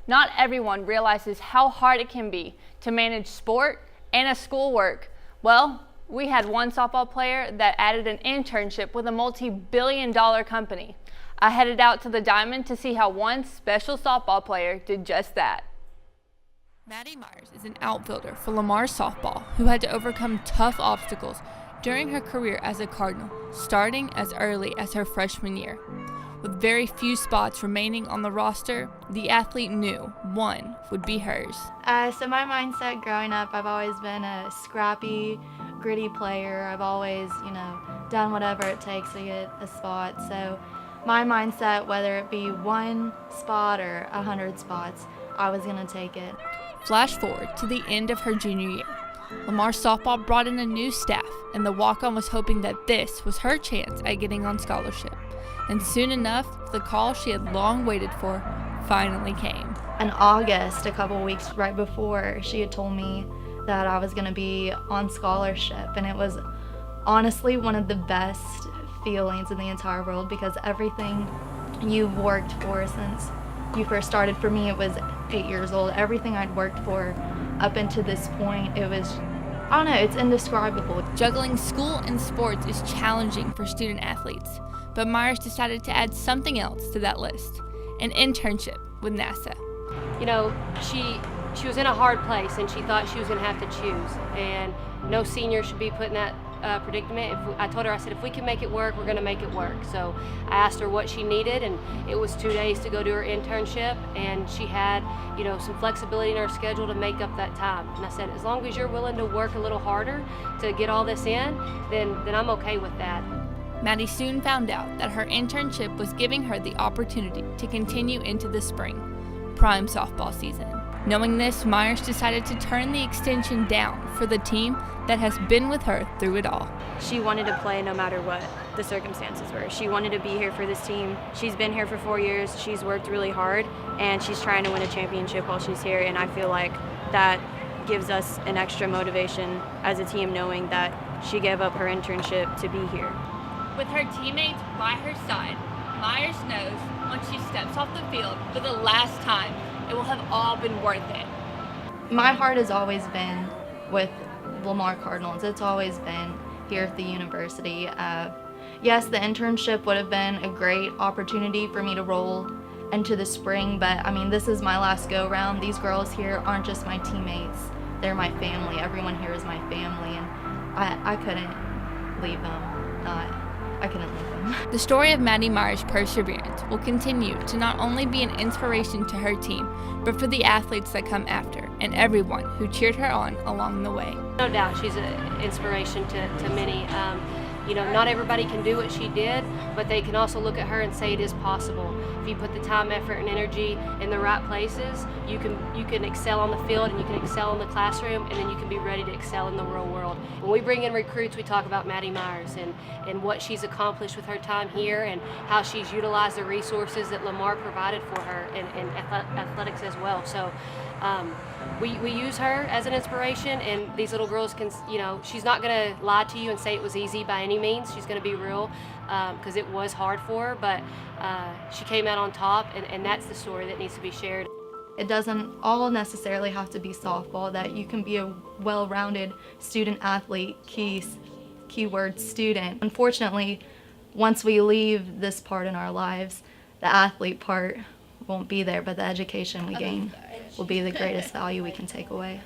Not everyone realizes how hard it can be to manage sport and a schoolwork. Well, we had one softball player that added an internship with a multi-billion-dollar company. I headed out to the Diamond to see how one special softball player did just that. Maddy Myers is an outfielder for Lamar Softball who had to overcome tough obstacles during her career as a Cardinal, starting as early as her freshman year. With very few spots remaining on the roster, the athlete knew one would be hers. So my mindset growing up, I've always been a scrappy, gritty player. I've always, done whatever it takes to get a spot. So my mindset, whether it be one spot or 100 spots, I was going to take it. Flash forward to the end of her junior year. Lamar Softball brought in a new staff, and the walk-on was hoping that this was her chance at getting on scholarship. And soon enough, the call she had long waited for finally came. In August, a couple weeks right before, she had told me that I was going to be on scholarship, and it was honestly one of the best feelings in the entire world, because everything you've worked for since you first started, for me it was 8 years old, everything I'd worked for up until this point, it was, I don't know, it's indescribable. Juggling school and sports is challenging for student athletes, but Myers decided to add something else to that list, an internship with NASA. She was in a hard place, and she thought she was going to have to choose, and no senior should be put in that predicament. I told her, I said, if we can make it work, we're going to make it work. So I asked her what she needed, and it was 2 days to go do her internship, and she had, some flexibility in her schedule to make up that time. And I said, as long as you're willing to work a little harder to get all this in, then I'm okay with that. Maddy soon found out that her internship was giving her the opportunity to continue into the spring, prime softball season. Knowing this, Myers decided to turn the extension down for the team that has been with her through it all. She wanted to play no matter what the circumstances were. She wanted to be here for this team. She's been here for 4 years. She's worked really hard, and she's trying to win a championship while she's here, and I feel like that gives us an extra motivation as a team, knowing that she gave up her internship to be here. With her teammates by her side, Myers knows once she steps off the field for the last time, it will have all been worth it. My heart has always been with Lamar Cardinals. It's always been here at the university. Yes, the internship would have been a great opportunity for me to roll into the spring, but this is my last go-round. These girls here aren't just my teammates. They're my family. Everyone here is my family, and I couldn't leave them. I couldn't leave them. The story of Maddy Myers' perseverance will continue to not only be an inspiration to her team, but for the athletes that come after and everyone who cheered her on along the way. No doubt she's an inspiration to many. Not everybody can do what she did, but they can also look at her and say it is possible. If you put the time, effort, and energy in the right places, you can excel on the field, and you can excel in the classroom, and then you can be ready to excel in the real world. When we bring in recruits, we talk about Maddy Myers and what she's accomplished with her time here, and how she's utilized the resources that Lamar provided for her in athletics as well. So we use her as an inspiration, and these little girls can, she's not going to lie to you and say it was easy by any means. She's going to be real, because it was hard for her, but she came out on top, and that's the story that needs to be shared. It doesn't all necessarily have to be softball, that you can be a well-rounded student athlete, keyword student. Unfortunately, once we leave this part in our lives, the athlete part won't be there, but the education we gain will be the greatest value we can take away.